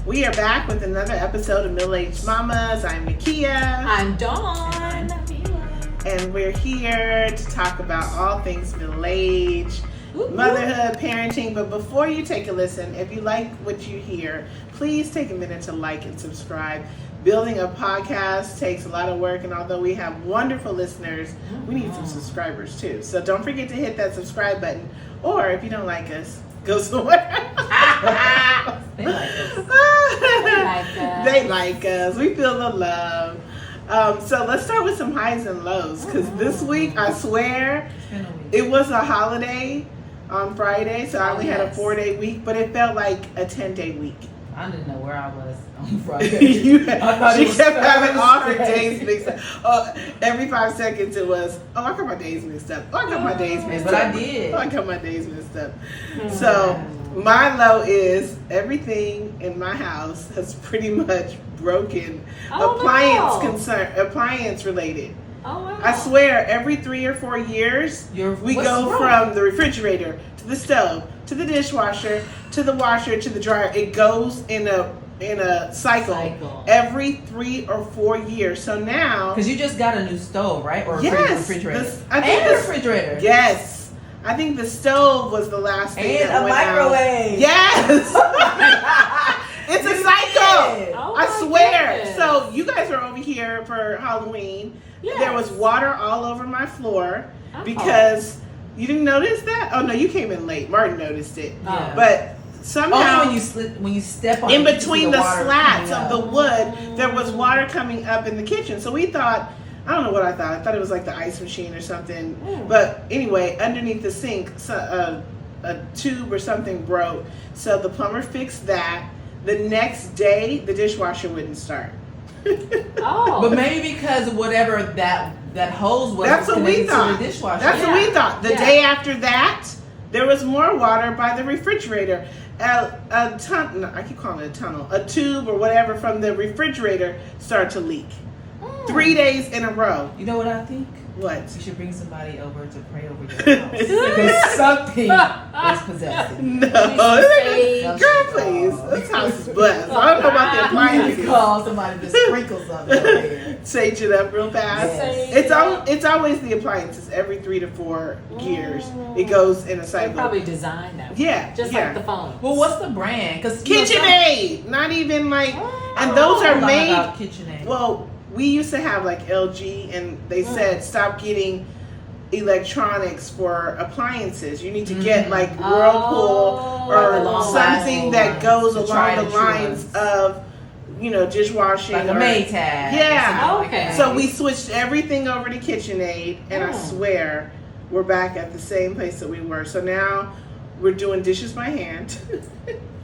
We are back with another episode of Middle Aged Mamas. I'm Nakia. I'm Dawn. And I'm Mila. And we're here to talk about all things middle age, motherhood, parenting. But before you take a listen, if you like what you hear, please take a minute to like and subscribe. Building a podcast takes a lot of work, and although we have wonderful listeners, we need some subscribers too. So don't forget to hit that subscribe button, or if you don't like us, go somewhere. They like us. They like us. We feel the love. So let's start with some highs and lows, because this week, I swear, it was a holiday on Friday, so I only had a 4-day week, but it felt like a 10-day week. I didn't know where I was on Friday. She kept having all her days mixed up. Every 5 seconds it was, I got my days mixed up. I got my days mixed up. But I did. I got my days mixed up. So my low is everything in my house has pretty much broken. Appliance related. Oh, wow. I swear, every 3 or 4 years, we go from the refrigerator to the stove to the dishwasher to the washer to the dryer. It goes in a cycle. Every 3 or 4 years. So now, because you just got a new stove, right? Or refrigerator. I think and a refrigerator. Yes, I think the stove was the last thing. And that a went microwave. out. Yes. It's a cycle. Oh, I swear. goodness. So you guys were over here for Halloween. Yes. There was water all over my floor because you didn't notice that? Oh no, you came in late. Martin noticed it. Yeah. But somehow when you step on in it, between the the water slats coming of the up. wood, there was water coming up in the kitchen. So we thought, I don't know what I thought. I thought it was like the ice machine or something. But anyway, underneath the sink, a tube or something broke. So the plumber fixed that. The next day, the dishwasher wouldn't start. But maybe because of whatever that hose was. That's what we thought. To the dishwasher. That's what we thought. The day after that, there was more water by the refrigerator. A tube or whatever from the refrigerator started to leak. 3 days in a row. You know what I think? What? You should bring somebody over to pray over your house. Because something is possessed. No. Girl, please. This house is blessed. I don't know about the You appliances. call somebody to sprinkle something over there. Sage it up real fast. Yes. It's always the appliances. Every 3 to 4 years, it goes in a They cycle. probably designed that. Yeah, Just yeah. like the phone. Well, what's the brand? Because KitchenAid. Not even like, and those are made. About KitchenAid. Well, we used to have like LG, and they said stop getting electronics for appliances. You need to get like Whirlpool or something that goes along the lines of, dishwashing. Like a or Maytag. Yeah. Okay. So we switched everything over to KitchenAid, and I swear we're back at the same place that we were. So now we're doing dishes by hand.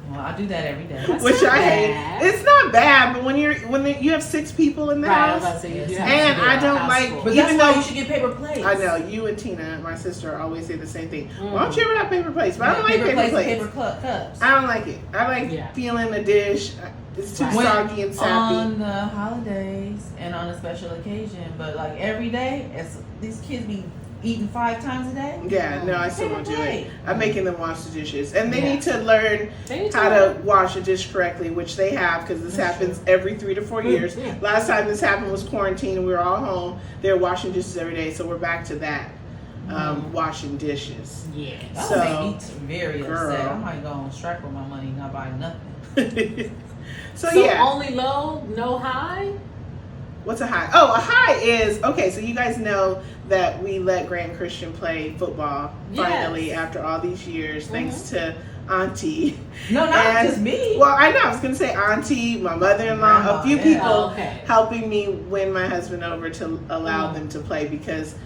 Well, I do that every day. Which I hate. It's not bad, but when you have 6 people in the house, and I don't like. But even that's though why you should get paper plates. I know you and Tina, my sister, always say the same thing. Why don't you ever have paper plates? But I don't like paper plates. Paper cups. I don't like it. I like feeling a dish. It's too soggy and sappy. On the holidays and on a special occasion, but like every day, as these kids be eating 5 times a day. Yeah, no, I still won't do it. I'm making them wash the dishes, and they need to learn how to wash a dish correctly, which they have, because this happens every 3 to 4 years. Last time this happened was quarantine, and we were all home. They were washing dishes every day, so we're back to that, washing dishes. Yeah. That would make me very upset. I might go on strike with my money, not buy nothing. So yeah, only low, no high. What's a high? Oh, a high is, okay, so you guys know that we let Graham Christian play football finally after all these years, thanks to Auntie. No, not just me. Well, I know, I was going to say Auntie, my mother-in-law, a few people helping me win my husband over to allow them to play, because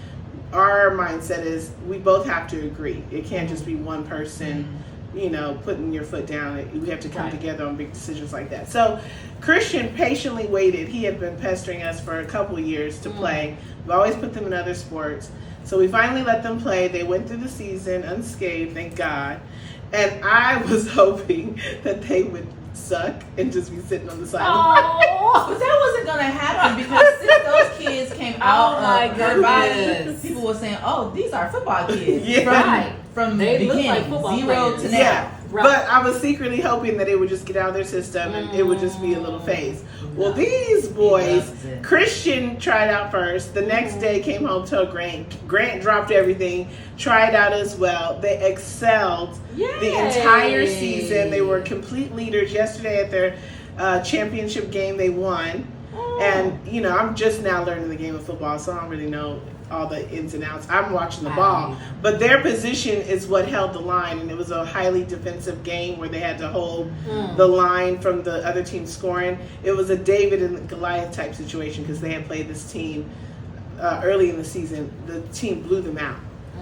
our mindset is we both have to agree. It can't just be one person putting your foot down. We have to come together on big decisions like that. So Christian patiently waited. He had been pestering us for a couple of years to play. We've always put them in other sports. So we finally let them play. They went through the season unscathed, thank God. And I was hoping that they would suck and just be sitting on the sideline. But that wasn't going to happen, because since those kids came out of their bodies, people were saying, oh, these are football kids. Yeah. Right. From They the look beginning, like football 0 players. to now. Yeah. Right. But I was secretly hoping that it would just get out of their system and it would just be a little phase. Well, these boys, Christian tried out first. The next day came home, told Grant. Grant dropped everything, tried out as well. They excelled the entire season. They were complete leaders. Yesterday at their championship game, they won. And, you know, I'm just now learning the game of football, so I don't really know all the ins and outs. I'm watching the ball. But their position is what held the line, and it was a highly defensive game where they had to hold the line from the other team scoring. It was a David and Goliath type situation because they had played this team early in the season. The team blew them out.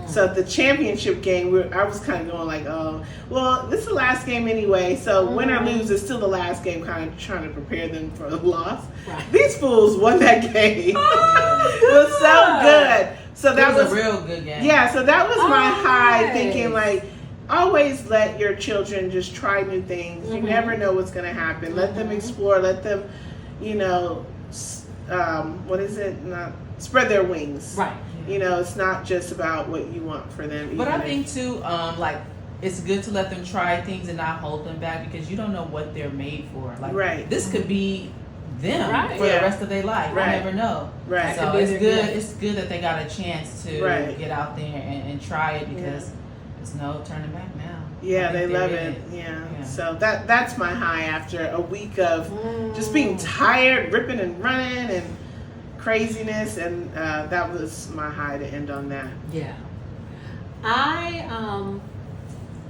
So the championship game, I was kind of going like, oh, well, this is the last game anyway. So win or lose, it's still the last game, kind of trying to prepare them for a loss. Right. These fools won that game. It was so good. So that was a real good game. Yeah, so that was my high, thinking like, always let your children just try new things. You never know what's going to happen. Let them explore. Let them, you know, spread their wings. Right. You know, it's not just about what you want for them. But I think too, like, it's good to let them try things and not hold them back because you don't know what they're made for. Like, this could be them for the rest of their life. You never know. Right. So it's good. It's good that they got a chance to get out there and try it because there's no turning back now. Yeah, they love it. Yeah. So that's my high after a week of just being tired, ripping and running and craziness, and that was my high to end on that. Yeah. I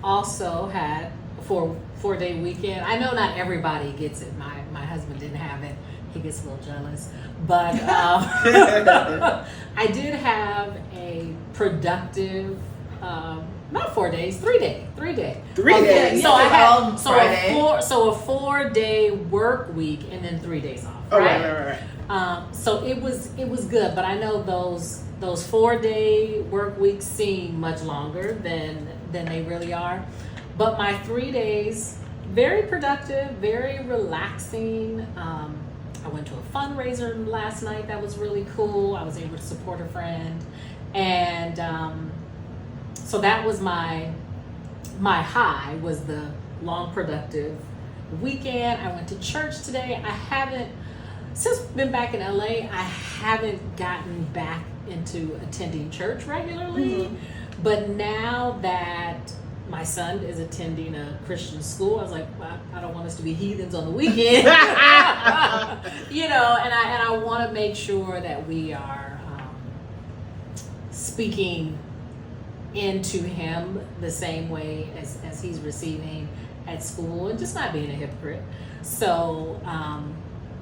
also had a 4-day weekend. I know not everybody gets it. My husband didn't have it. He gets a little jealous. But I did have a productive not 4 days, 3 day. 3 day. 3 days. So I had a 4-day work week and then 3 days off. Oh, right. So it was good, but I know those 4-day work weeks seem much longer than they really are. But my 3 days, very productive, very relaxing. I went to a fundraiser last night that was really cool. I was able to support a friend, and so that was my high, was the long productive weekend. I went to church today. I haven't, since we've been back in LA, I haven't gotten back into attending church regularly. But now that my son is attending a Christian school, I was like, well, I don't want us to be heathens on the weekend. You know, and I want to make sure that we are speaking into him the same way as he's receiving at school, and just not being a hypocrite. So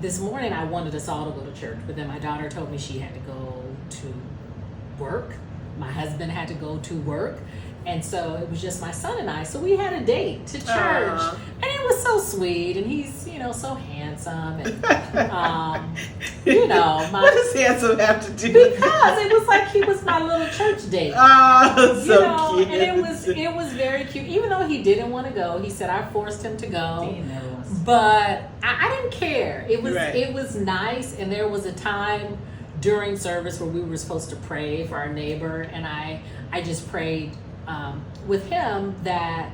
this morning I wanted us all to go to church, but then my daughter told me she had to go to work. My husband had to go to work. And so it was just my son and I. So we had a date to church. And it was so sweet. And he's, you know, so handsome. And, you know. What does handsome have to do with it? Because it was like he was my little church date. Oh, so cute. And it was very cute. Even though he didn't want to go. He said I forced him to go. But I didn't care. It was nice. And there was a time during service where we were supposed to pray for our neighbor. And I just prayed with him that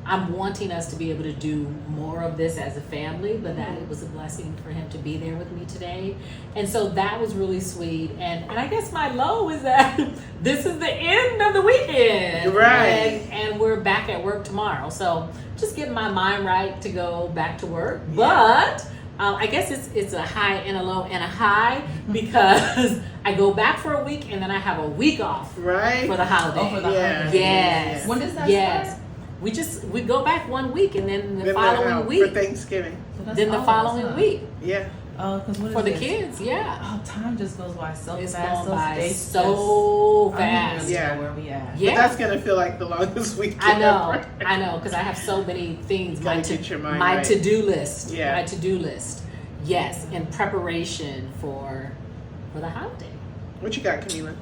I'm wanting us to be able to do more of this as a family, but that it was a blessing for him to be there with me today. And so that was really sweet. And I guess my low is that this is the end of the weekend. Right. And we're back at work tomorrow. So just getting my mind right to go back to work. Yeah. But I guess it's a high and a low and a high because I go back for a week and then I have a week off for the holiday. Oh, for the holiday. Yes. When does that start? We go back 1 week and then the following week for Thanksgiving. So then the following week. Yeah. For the kids, yeah. Oh, time just goes by so fast. It's going by so fast. Yeah, where we at. Yeah. But that's gonna feel like the longest weekend. I know, because I have so many things. My to-do list. Yeah. My to-do list. Yes, in preparation for the holiday. What you got, Camila?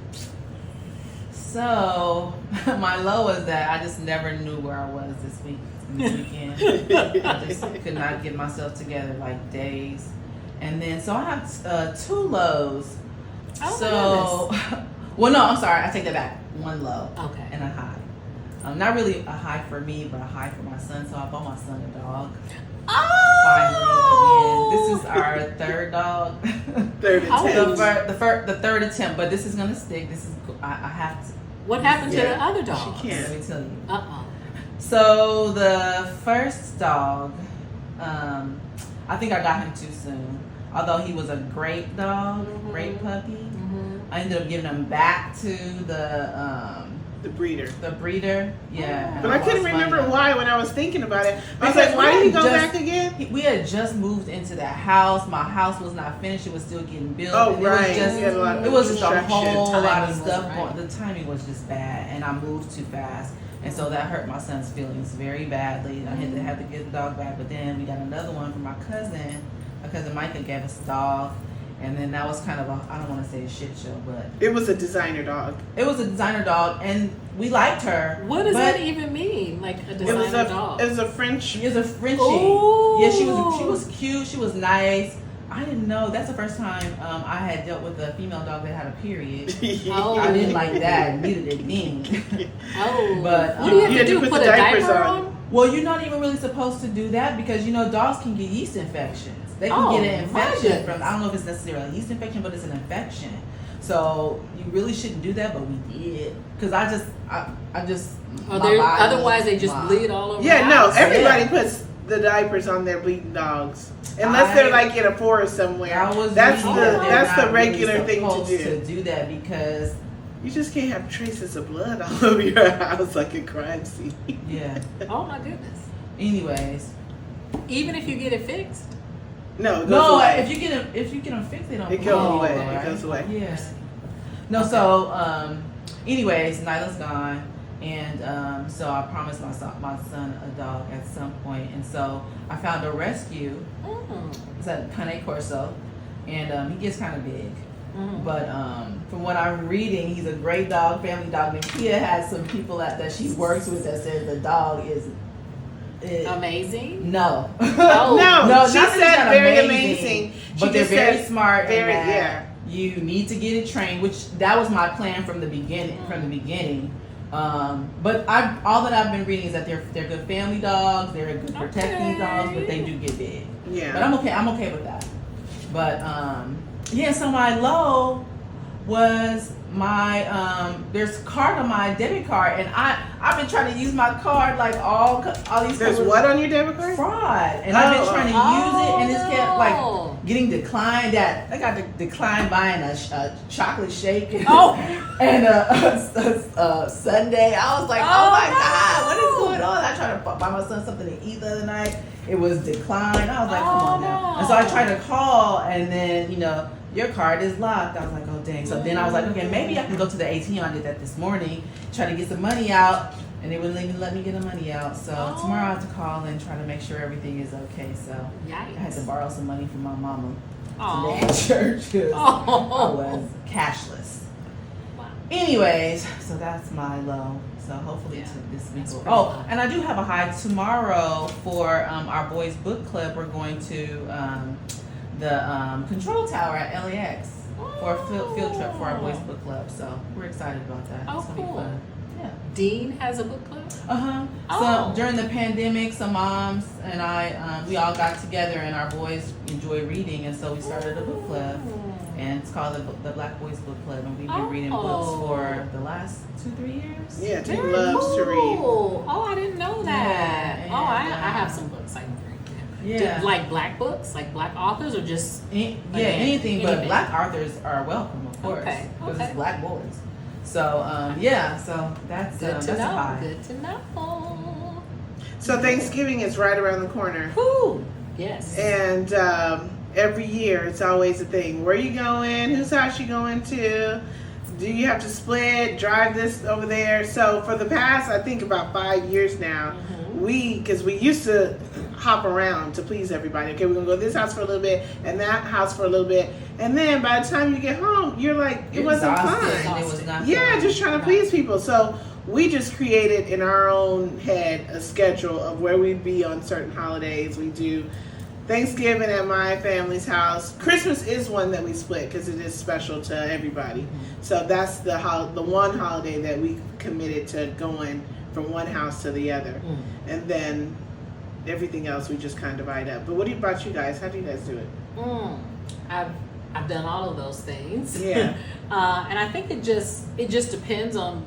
So my low is that I just never knew where I was this weekend. I just could not get myself together, like days. And then, so I have 2 lows. Oh, so, well, no, I'm sorry. I take that back. 1 low. Okay. And a high. not really a high for me, but a high for my son. So I bought my son a dog. Oh! Finally, again. This is our third dog. Third attempt. The third attempt, but this is gonna stick. This is I have to. What happened to Yeah. the other dog? She can't. Let me tell you. Uh-uh. So the first dog, I think I got him too soon. Although he was a great dog, great puppy, I ended up giving him back to The breeder. the breeder. Yeah. But I couldn't remember why when I was thinking about it. I was Because like, why did he go just- back again? We had just moved into that house. My house was not finished; it was still getting built. Oh, and right. It was You had a lot just, of it was just a construction. whole lot of Timing was stuff right. going. The timing was just bad, and I moved too fast, and so that hurt my son's feelings very badly. And I had to get the dog back, but then we got another one from my cousin. My cousin Micah gave us a dog, and then that was kind of I don't want to say a shit show, but It was a designer dog. it was a designer dog, and we liked her. What does but that even mean? Like a It was designer dog? It was a French. She is a Frenchie. Ooh. Yeah, she was cute. She was nice. I didn't know. That's the first time I had dealt with a female dog that had a period. Oh. I didn't like that. Neither did me. Oh. But, what do you you have had to to do? put Put the a diapers diaper on. on? Well, you're not even really supposed to do that because dogs can get yeast infections. They can Oh, get an my infection goodness. from. I don't know if it's necessarily a yeast infection, but it's an infection. So you really shouldn't do that, but we did because I just. Or my they're, body otherwise they just was- bleed all over. Yeah, the no, house. everybody Yeah. puts the diapers on their bleeding dogs. Unless they're like in a forest somewhere. I was That's reading the that they're that's the not really regular thing to supposed do. to do that because You just can't have traces of blood all over your house like a crime scene. yeah. Oh my goodness. Anyways, Even if you get it fixed. No, it goes no. away. If you get them fixed, they don't. It goes bleed, away. right? It goes away. Yeah. No. So, anyways, Nyla's gone, and so I promised my son a dog at some point, and so I found a rescue. It's at Cane Corso, and he gets kind of big. But from what I'm reading, he's a great dog, family dog. And Kia has some people that she works with that says the dog is Amazing. no. Oh. No, No, she not that said it's not very amazing, amazing. She But they're just very said smart. very- and that yeah. You need to get it trained, which that was my plan from the beginning. But all that I've been reading is that they're good family dogs. They're good protecting dogs, but they do get big. Yeah. But I'm okay with that. But yeah, so my low was my there's a card on my debit card, and I've been trying to use my card like all these. There's what on your debit card? Fraud, and I've been trying to use it, and it's kept like no. getting declined. That I got declined buying a chocolate shake. Oh. And a Sunday. I was like, oh my God, what is going on? I tried to buy my son something to eat the other night. It was declined. I was like, come on now. no. And so I tried to call, and then your card is locked. I was like, oh dang. So then I was like, okay, maybe I can go to the ATM. I did that this morning, try to get some money out, and they wouldn't even let me get the money out. So tomorrow I have to call and try to make sure everything is okay. So I had to Yikes. borrow some money from my mama Aw. today at church because I Oh. was cashless. Wow. Anyways, so that's my low. So hopefully this week That's will. pretty Oh, low. and I do have a high tomorrow for our boys book club. We're going to the Control Tower at LAX for a field trip for our boys book club. So we're excited about that. Oh, it's gonna cool. be fun. Yeah. Dean has a book club? So Oh. during the pandemic, some moms and I, we all got together, and our boys enjoy reading, and so we started a book club. And it's called the Black Boys Book Club, and we've been reading books for the last 2-3 years. Yeah, he Very loves to read. cool. Oh, I didn't know that. Yeah, Oh, I and, have some books I can read. Yeah. Like black books, like black authors, or just Anything but anything. black authors are welcome, of course, Okay, because okay. it's black boys. So yeah, so that's good to that's a know. high. Good to know. So Thanksgiving is right around the corner. Whew. Yes. And every year it's always a thing. Where you going? Whose house you going to? Do you have to split? Drive this over there? So for the past, I think about 5 years now, because we used to hop around to please everybody. Okay, we're going to go to this house for a little bit and that house for a little bit. And then by the time you get home, you're like, it wasn't Exhausted, fun. and it was not Yeah, fun. just trying to please people. So we just created in our own head a schedule of where we'd be on certain holidays. We do Thanksgiving at my family's house. Christmas is one that we split because it is special to everybody. So that's the one holiday that we committed to going from one house to the other, and then everything else we just kind of divide up. But what about you guys? How do you guys do it? I've done all of those things. Yeah. And I think it just depends on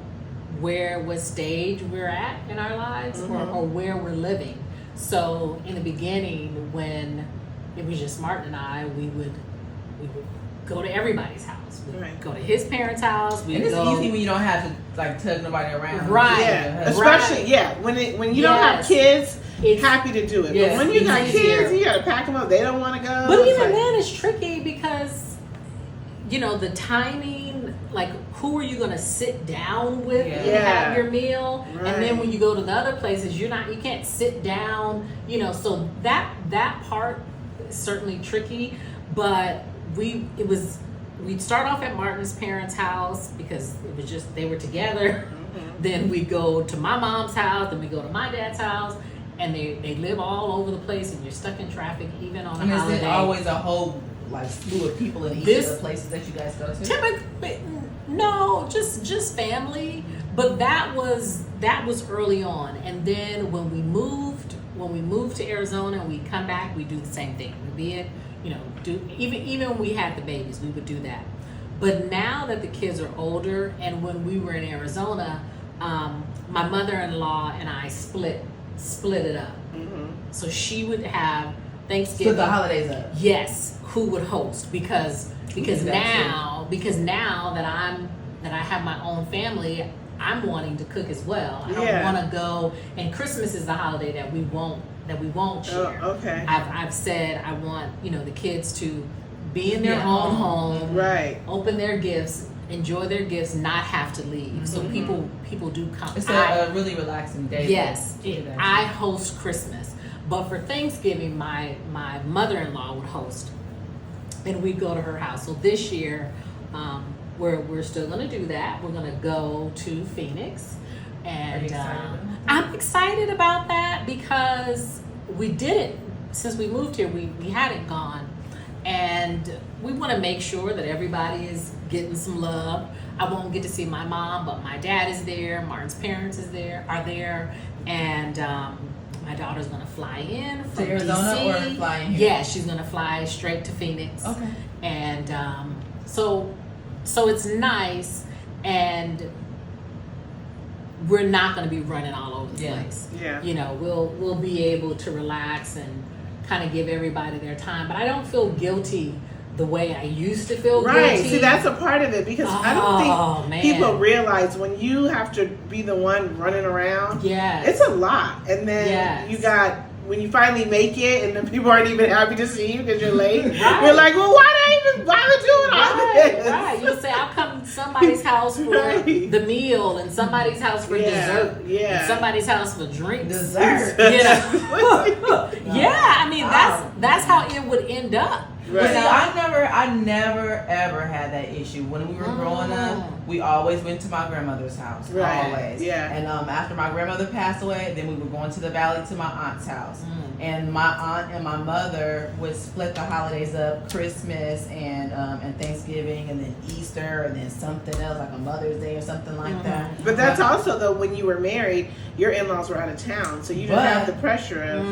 what stage we're at in our lives, or where we're living. So in the beginning, when it was just Martin and I, we would go to everybody's house. We'd go to his parents' house. And it's easy when you don't have to like tug nobody around. Right. Yeah. Especially when you don't have kids. It's happy to do it, but when you got kids, you gotta pack them up. They don't want to go. But even then, it's tricky because the timing. Like, who are you gonna sit down with and have your meal? Right. And then when you go to the other places, you can't sit down. So that part is certainly tricky. But we'd start off at Martin's parents' house because it was just they were together. Then we go to my mom's house. Then we go to my dad's house. And they live all over the place, and you're stuck in traffic even on a holiday. Is it always a whole slew of people in each of the places that you guys go to? Typically, no, just family. But that was early on, and then when we moved to Arizona and we come back, we do the same thing. Even when we had the babies, we would do that. But now that the kids are older, and when we were in Arizona, my mother-in-law and I split it up. So she would have Thanksgiving. Split the holidays up. Yes, who would host? Because now that I have my own family, I'm wanting to cook as well. I don't want to go. And Christmas is the holiday that we won't share. Oh, okay. I've said I want the kids to be in their own home, right? Open their gifts. Enjoy their gifts, not have to leave. So people do come. It's a really relaxing day. Yes, I host Christmas, but for Thanksgiving, my mother-in-law would host, and we'd go to her house. So this year, we're still going to do that. We're going to go to Phoenix, and I'm excited about that because we did it since we moved here. We hadn't gone. And we want to make sure that everybody is getting some love. I won't get to see my mom, but my dad is there. Martin's parents are there, and my daughter's gonna fly in from to Arizona DC. Or flying here. Yeah, she's gonna fly straight to Phoenix. Okay. And so it's nice, and we're not gonna be running all over the place. Yeah. We'll be able to relax and kind of give everybody their time, but I don't feel guilty the way I used to feel guilty. Right. See, that's a part of it because I don't think people realize when you have to be the one running around. Yeah, it's a lot, and then you got when you finally make it, and then people aren't even happy to see you because you're late. Right. You're like, well, why did I even bother doing all this? Right. You'll say, I'll come to somebody's house for the meal, and somebody's house for dessert, and somebody's house for drinks. Dessert. Yeah. I mean, that's how it would end up. Right. See, I never ever had that issue. When we were growing up, we always went to my grandmother's house. Right. Always. Yeah. And after my grandmother passed away, then we were going to the valley to my aunt's house. And my aunt and my mother would split the holidays up: Christmas and Thanksgiving, and then Easter, and then something else like a Mother's Day or something like that. But that's also though when you were married, your in-laws were out of town, so you didn't have the pressure of.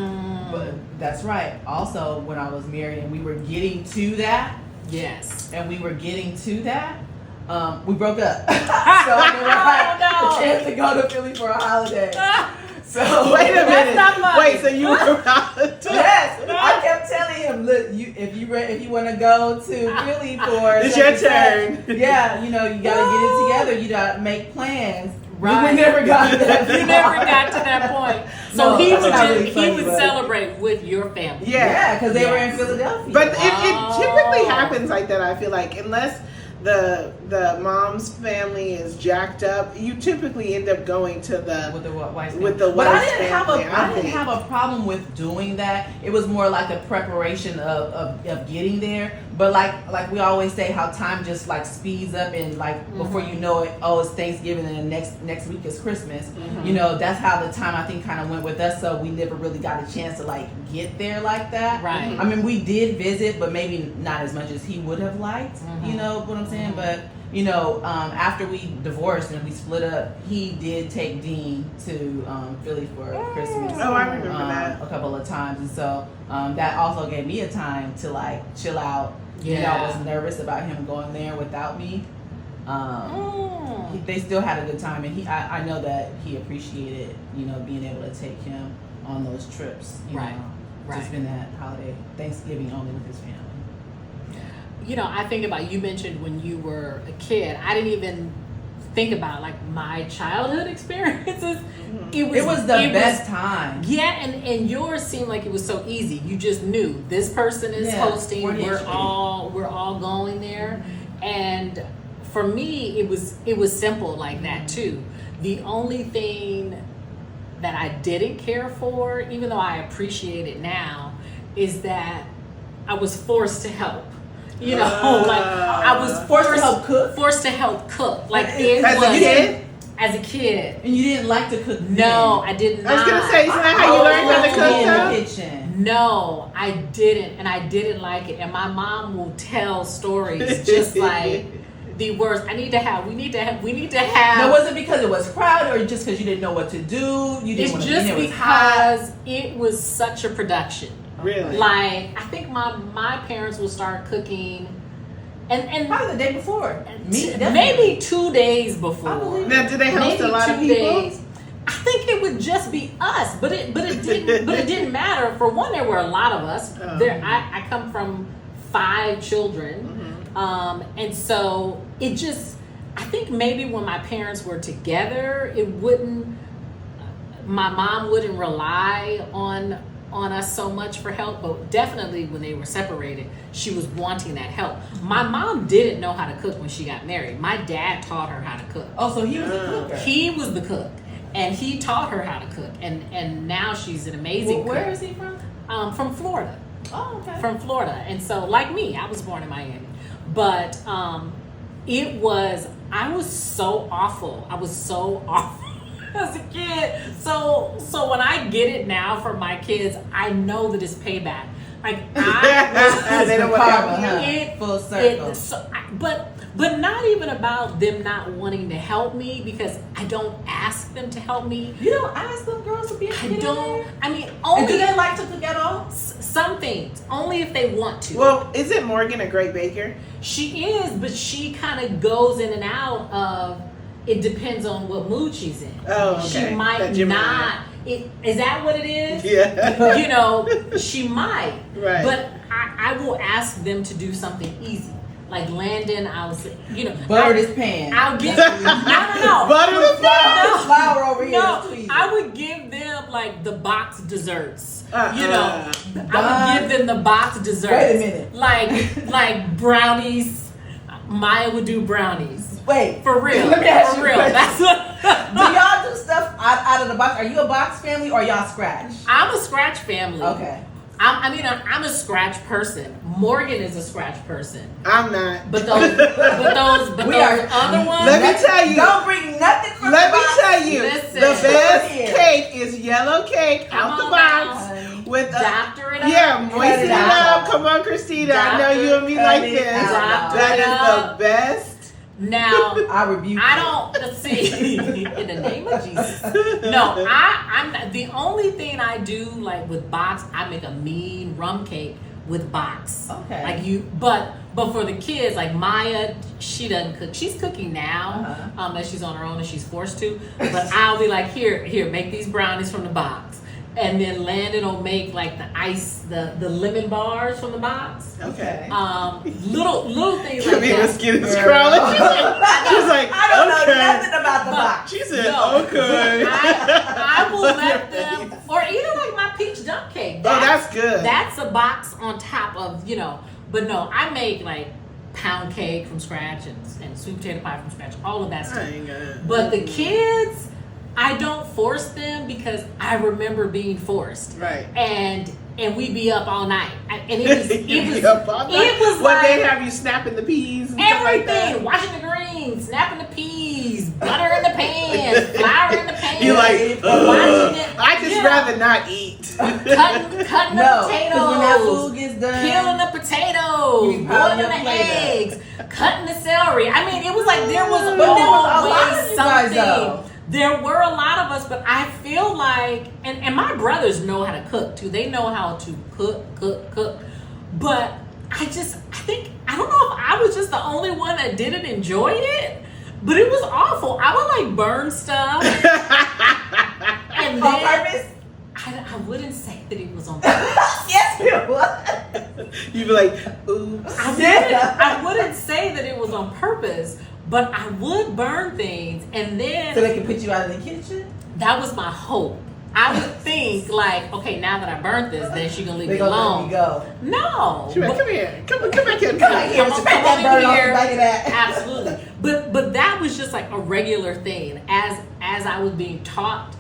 But that's right. Also, when I was married and we were getting to that, we broke up. So I never had the chance to go to Philly for a holiday. So wait a minute. Wait, so you were about to? Yes, I kept telling him, look, if you want to go to Philly for, it's your turn. Yeah, you gotta get it together. You gotta make plans. Right. We never got to that point. You never got to that point. So he would celebrate with your family. Yeah, because they were in Philadelphia. But it typically happens like that, I feel like, unless the mom's family is jacked up, you typically end up going to with the wife's family. But I didn't have a problem with doing that. It was more like the preparation of getting there. But like we always say, how time just like speeds up, and before you know it, it's Thanksgiving, and the next week is Christmas. That's how the time I think kind of went with us. So we never really got a chance to get there like that. Right. I mean, we did visit, but maybe not as much as he would have liked. You know what I'm I'm saying? But you know, after we divorced and we split up, he did take Dean to Philly for Christmas. Oh, I remember that a couple of times, and so that also gave me a time to like chill out. Yeah. You know, I was nervous about him going there without me. They still had a good time, and I know that he appreciated, you know, being able to take him on those trips. You know, to spend that holiday Thanksgiving only with his family. You know, I think about, you mentioned when you were a kid. I didn't even think about like my childhood experiences. It was the best time. Yeah, and yours seemed like it was so easy. You just knew this person is hosting. We're all going there, and for me, it was simple like that too. The only thing that I didn't care for, even though I appreciate it now, is that I was forced to help. You know, like I was forced to help cook. Forced to help cook, like it as was a kid. As a kid, and you didn't like to cook. No, I did not. I was gonna say, isn't that how you learned how to cook? In the kitchen. No, I didn't, and I didn't like it. And my mom will tell stories just like the worst. We need to have. Now, was it because it was crowded, or just because you didn't know what to do? You didn't want to be there. It's just because it was such a production. Really? Like, I think my parents will start cooking, and probably the day before. Maybe 2 days before. Now, do they host a lot of people? Days. I think it would just be us, but it didn't matter. For one, there were a lot of us. I come from 5 children, and so it just. I think maybe when my parents were together, my mom wouldn't rely on us so much for help, but definitely when they were separated, she was wanting that help. My mom didn't know how to cook when she got married. My dad taught her how to cook. Oh, so he was the cooker. He was the cook, and he taught her how to cook, and now she's an amazing cook. Where is he from? From Florida. Oh, okay. From Florida, and so like me, I was born in Miami, but I was so awful. As a kid, so when I get it now for my kids, I know that it's payback. Like they don't want full circle. But not even about them not wanting to help me, because I don't ask them to help me. You don't ask them girls to be. I don't. I mean, only. And do they like to cook at all? Some things, only if they want to. Well, isn't Morgan a great baker? She is, but she kind of goes in and out of. It depends on what mood she's in. Oh, okay. She might not. Is that what it is? Yeah. You know, she might. Right. But I will ask them to do something easy. Like Landon, butter this pan. I'll give no. Butter the pan. Flour over here. No, I would give them like the box desserts. I would give them the box desserts. Wait a minute. Like brownies. Maya would do brownies. Wait, for real. Let me ask you a question. That's what. Do y'all do stuff out of the box? Are you a box family or y'all scratch? I'm a scratch family. Okay. I'm a scratch person. Morgan is a scratch person. I'm not. But those other ones. Let me tell you. Don't bring nothing from Let the me box. tell you. Listen. The best cake is yellow cake out the box with a doctor it up. Yeah, moisten it up. Come on, Christina. I know you and me like this. That is the best. Now I rebuke. Let's see. In the name of Jesus. No, I'm not, the only thing I do like with box. I make a mean rum cake with box. Okay. But for the kids, like Maya, she doesn't cook. She's cooking now, that she's on her own and she's forced to. But I'll be like, here, make these brownies from the box. And then Landon will make like the ice, the lemon bars from the box. Okay. Little things like that. The skin is crawling. She's like, I don't know nothing about the box. She said, okay. I will let them, or even like my peach dump cake. That's good. That's a box on top of, but no, I make like pound cake from scratch and sweet potato pie from scratch, all of that stuff. But the kids, I don't force them because I remember being forced. Right. And we'd be up all night. And it was what, like they have you snapping the peas and everything, stuff like that? washing the greens, snapping the peas, butter in the pan, flour in the pan. You're like, watching it. I just rather not eat. cutting the potatoes. When that food gets done, peeling the potatoes, boiling the eggs, cutting the celery. I mean, it was like there was always something. There were a lot of us, but I feel like, and my brothers know how to cook too. They know how to cook. But I think, I don't know if I was just the only one that didn't enjoy it, but it was awful. I would like burn stuff. And on purpose? I wouldn't say that it was on purpose. Yes, it was. You'd be like, oops. I wouldn't say that it was on purpose, but I would burn things, and then so they can put you out of the kitchen. That was my hope. I would think like, okay, now that I burnt this, then she's gonna leave me Let alone. me go. No. She's like, come here. Come back here. Come back here. Smack that bird off the back of that. Absolutely. But that was just like a regular thing. As I was being taught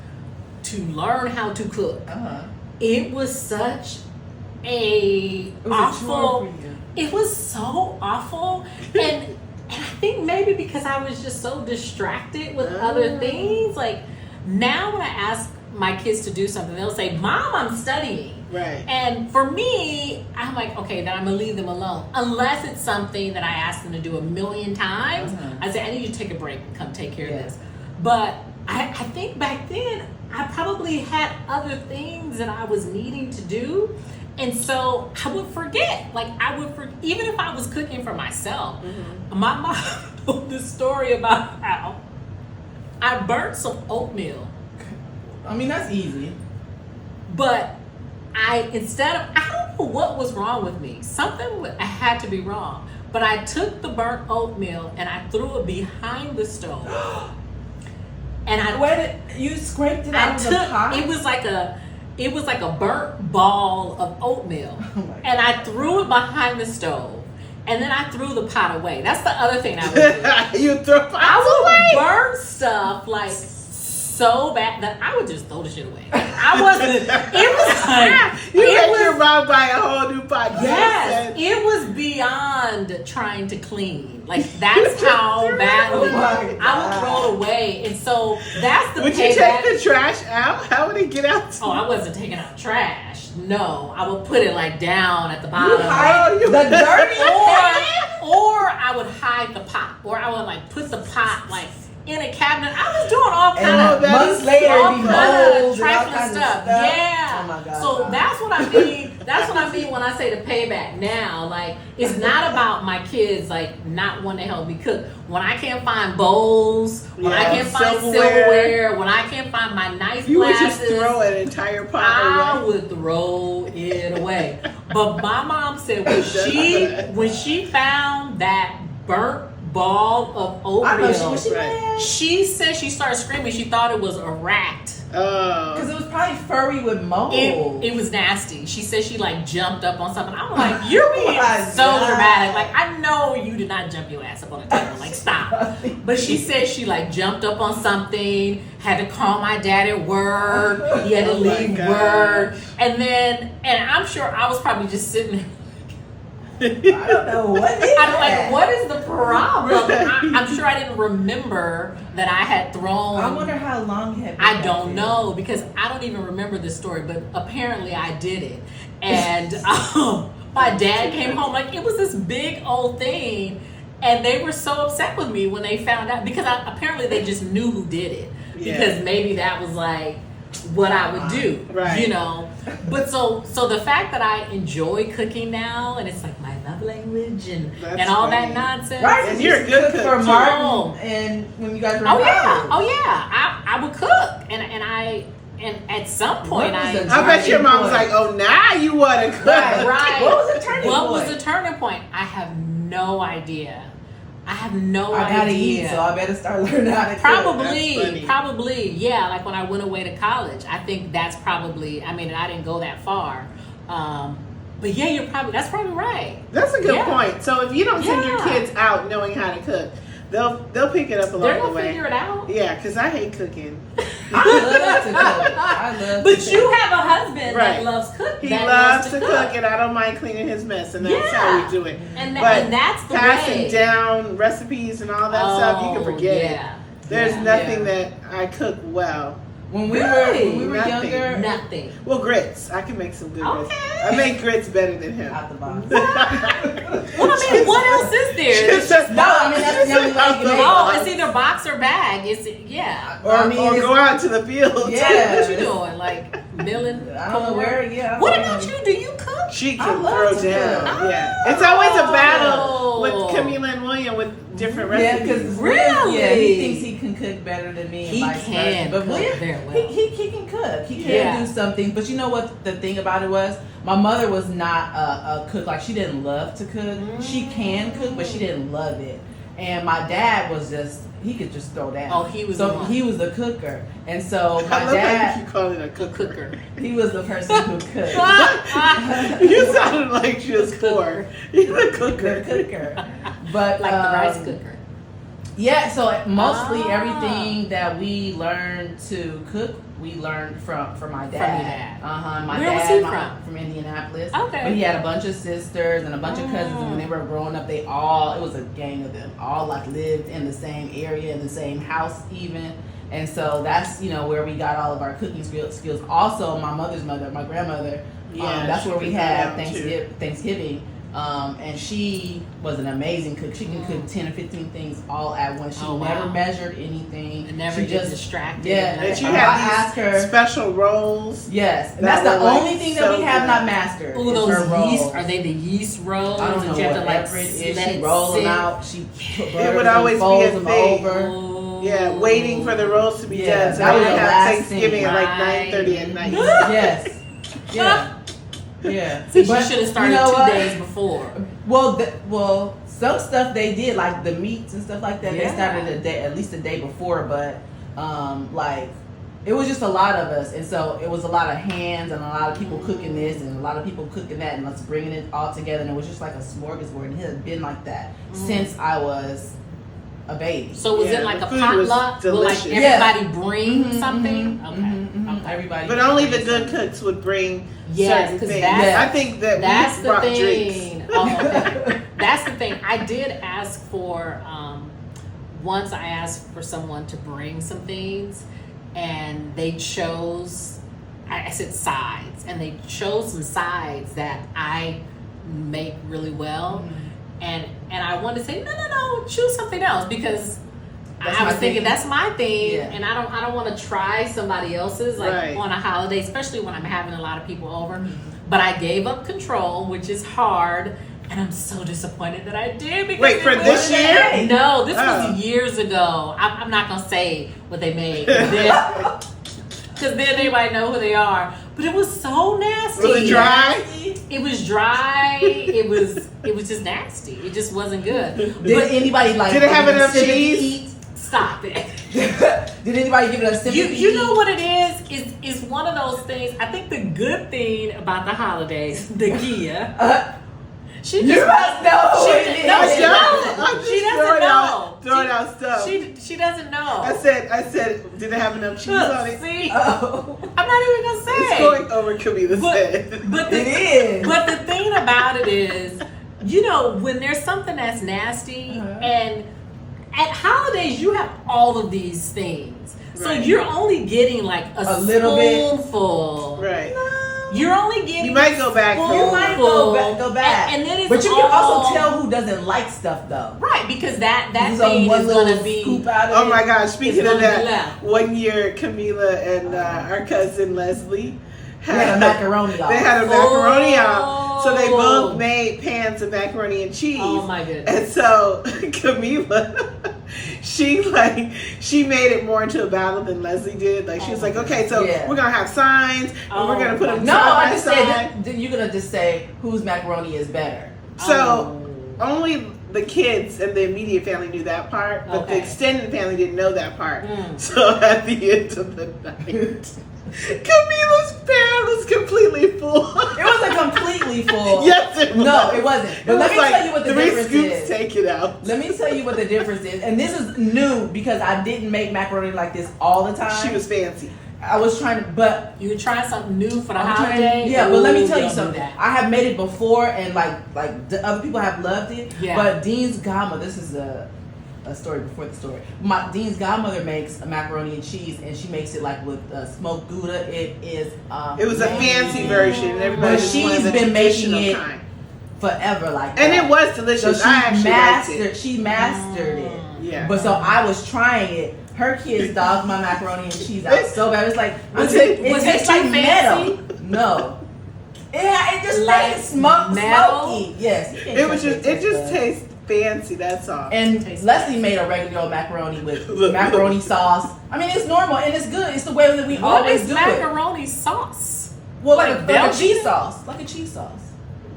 to learn how to cook, it was such awful. It was so awful, and I think maybe because I was just so distracted with other things. Like now, when I ask my kids to do something, they'll say, "Mom, I'm studying." Right. And for me, I'm like, okay, then I'm gonna leave them alone. Unless it's something that I asked them to do 1,000,000 times. I say, I need you to take a break and come take care of this. But I think back then, I probably had other things that I was needing to do. And so I would forget. Like even if I was cooking for myself. My mom told this story about how I burnt some oatmeal. I mean, that's easy. But I don't know what was wrong with me. Something had to be wrong. But I took the burnt oatmeal and I threw it behind the stove. And you scraped it out of the pot? It was like a burnt ball of oatmeal. And I threw it behind the stove. And then I threw the pot away. That's the other thing I would do. You throw pots away? I would burn stuff like so bad that I would just throw the shit away. I wasn't. It was like you're wrong by a whole new pot. Yes, it was beyond trying to clean. Like that's how badly I would throw it away. And so that's the. Would you take the trash out? How would it get out? Oh, I wasn't taking out trash. No, I would put it like down at the bottom. The dirty or I would hide the pot, or I would like put the pot like in a cabinet. I was doing all kinds of months later, trifling stuff. Yeah. Oh my God. So that's what I mean. That's what I mean when I say the payback now. Like it's not about my kids like not wanting to help me cook. When I can't find bowls, when I can't find silverware, when I can't find my nice glasses, would just throw an entire pot I away. would throw it away. But my mom said when she found that burnt ball of oatmeal, she said she started screaming. She thought it was a rat. Because it was probably furry with mold. It was nasty. She said she like jumped up on something. I'm like, you're being so dramatic. Like I know you did not jump your ass up on the table. Like stop. But she said she like jumped up on something. Had to call my dad at work. He had to leave work. And I'm sure I was probably just sitting there. I don't know what is I'm like, what is the problem? I'm sure I didn't remember that I had thrown. I wonder how long it had been. I don't know because I don't even remember this story, but apparently I did it. And my dad came home like it was this big old thing, and they were so upset with me when they found out because apparently they just knew who did it because maybe that was like what I would do, right? You know. But so the fact that I enjoy cooking now and it's like my love language and all that nonsense, right? And you're a good cook for Martin and when you guys were I would cook and at some point I bet your mom was like, oh, now you want to cook, right? What was the turning point? What was the turning point? I have no idea. I gotta eat, so I better start learning how to cook. Probably, yeah. Like when I went away to college, I think that's probably. I mean, I didn't go that far, but yeah, that's probably right. That's a good point. So if you don't send your kids out knowing how to cook, they'll pick it up along the way. They're gonna figure it out. Yeah, because I hate cooking. I love to cook. But you have a husband that loves cooking. He loves to cook, and I don't mind cleaning his mess, and that's how we do it. And that's the passing way. down recipes and all that stuff, you can forget it. There's nothing that I cook well. When we were Nothing. younger, Nothing. Well, grits. I can make some good grits. Okay. I make grits better than him. out the box. Well, I mean, what else is there? It's just No, I mean that's the only way you can make oh, it. it's either box or bag. It's yeah. Or, I mean, or it's- go out to the field. Yeah. What you doing? Like milling? I don't know where. Yeah. What about you? Do you cook? She I can love throw to down. cook. Yeah. It's always a battle Oh. with Camila and William with different Yeah, recipes. because Really? yeah, he thinks he can cook better than me. He and vice can versa. But cook William, very well. he can cook. He can Yeah. do something. But you know what the thing about it was? My mother was not a cook. Like she didn't love to cook. She can cook, but she didn't love it. And my dad was just he could just throw down. Oh, he was the so one. he was the cooker, and so I my love how you dad keep calling it a A cooker. cooker. he was the person who cooked. You sounded like she was four. You're the the cooker. cooker, but Like the rice cooker. Yeah, so mostly Ah. everything that we learned to cook, we learned from my dad. your dad. My Where was dad he from? Indianapolis. Okay. But he had a bunch of sisters and a bunch of cousins, and when they were growing up, it was a gang of them. All like lived in the same area, in the same house, even. And so that's where we got all of our cooking skills. Also, my mother's mother, my grandmother. Yeah, that's she where we could had go down, too. Thanksgiving. And she was an amazing cook. She can cook 10 or 15 things all at once. She Oh, never wow. measured anything. And never she get just distracted. yeah. And she I had asked these her. special rolls. Yes, and that that's the were, like, only thing so that we have good. not mastered. Ooh, is those her rolls. yeast, are they the yeast rolls? I don't know that you have to like whatever it is. let She it roll them sit? out. She put It butter would and always be folds a them thing. over. Oh. Yeah, waiting for the rolls to be Yeah, done. So that I was would the have last Thanksgiving thing. at like Right. 9:30 at night. Yes. Yeah. Yeah. See, she But should have started you know 2 what? days before. Well, some stuff they did, like the meats and stuff like that. Yeah. They started at least a day before, but like it was just a lot of us, and so it was a lot of hands and a lot of people cooking this and a lot of people cooking that, and us bringing it all together, and it was just like a smorgasbord. And it had been like that since I was a baby. So was Yeah, it like the a food was potluck? Will like delicious. everybody bring Mhm, something? mhm, Okay. mhm, mhm. Okay. Everybody, But only the brings good something. cooks would bring Yes, certain 'cause things. that's- I think that That's we the brought thing. drinks. Oh, okay. That's the thing. I did ask for once I asked for someone to bring some things, and they chose. I said sides, and they chose some sides that I make really well, and I wanted to say no, choose something else because. That's I my was thinking thing. that's my thing, Yeah. and I don't want to try somebody else's like Right. on a holiday, especially when I'm having a lot of people over. But I gave up control, which is hard, and I'm so disappointed that I did. Because Wait, it for was- this year? No, this Oh. was years ago. I'm not gonna say what they made because then they might know who they are. But it was so nasty. Was it dry? It was dry. it was just nasty. It just wasn't good. Did anybody like? Did it have give enough sympathy cheese? Stop it. Did anybody give it a sympathy? You know what it is one of those things. I think the good thing about the holidays, the Gia, she You just must know. she, what it no, is. she doesn't. She doesn't know. Throwing out stuff. She doesn't know. I said, did it have enough cheese on it? See, Oh, I'm not even gonna say. It's going over Camila's head. But it is. But the thing about it is, when there's something that's nasty, Uh-huh. and at holidays you have all of these things, so Right. you're only getting like A little bit. spoonful. Right. You're only getting. You might go back for You more. might go back. and then it's But you can all- also tell who doesn't like stuff though. right, because that This on thing one is little gonna be. scoop out of Oh it. my gosh, speaking It's of gonna be that, left. one year Camila and our cousin Leslie We had a macaroni off. They had a macaroni off. So they Oh. both made pans of macaroni and cheese. Oh my goodness. And so Camila, she made it more into a battle than Leslie did. Like she was like, okay, so Yeah. we're gonna have signs and we're Oh gonna put them No, side I by just side. said you're gonna just say whose macaroni is better. So only the kids and the immediate family knew that part, but the Okay. extended family didn't know that part. Mm. So at the end of the night, Camila's pan was completely full. It wasn't completely full. Yes, it was. No, it wasn't. But It let was me like tell you what the 3 difference scoops is. take it out. Let me tell you what the difference is. And this is new because I didn't make macaroni like this all the time. She was fancy. I was trying to, but You try something new for the I'm trying- holiday. yeah, but let me Ooh, tell you don't do something. that. I have made it before, and like the other people have loved it. Yeah. But Dean's godmother, this is a a story before the story. Dean's godmother makes a macaroni and cheese, and she makes it like with smoked Gouda. It is. It was a fancy version, and everybody But just she's wanted the been making traditional it kind. Forever, like And that. it was delicious. So I actually liked it. she mastered it. Yeah. But so I was trying it. Her kids dogged my macaroni and cheese out so bad. It's like Was it it tastes too like fancy? metal. No. It just Like tastes metal? smoky. Yes. you can't It was trust just it just good. tastes fancy. That's all. And Tastes Leslie made a regular old macaroni with Look. macaroni sauce. I mean, it's normal and it's good. It's the way that we What always is do it. macaroni sauce? Well, like like a Belgian? cheese sauce. Like a cheese sauce.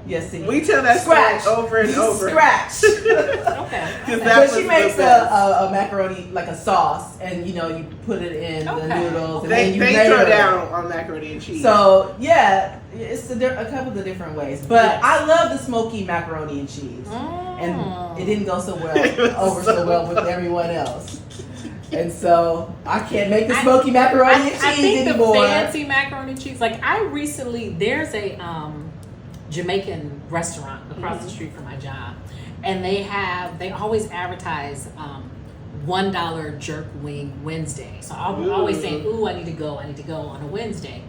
Yes, see. We tell that Scratch. story over and over. Scratch. Okay. Because But that she was makes the best. a macaroni like a sauce, and you put it in the Okay. noodles, and They then you throw layer it. down on macaroni and cheese. So yeah, it's a couple of different ways, but Yes. I love the smoky macaroni and cheese, and it didn't go so well It was over so so well with everyone else, and so I can't make the smoky macaroni and cheese I think anymore. the fancy macaroni and cheese. Like there's a Jamaican restaurant across the street from my job, and they always advertise $1 jerk wing Wednesday. So I'm always saying, "Ooh, I need to go on a Wednesday."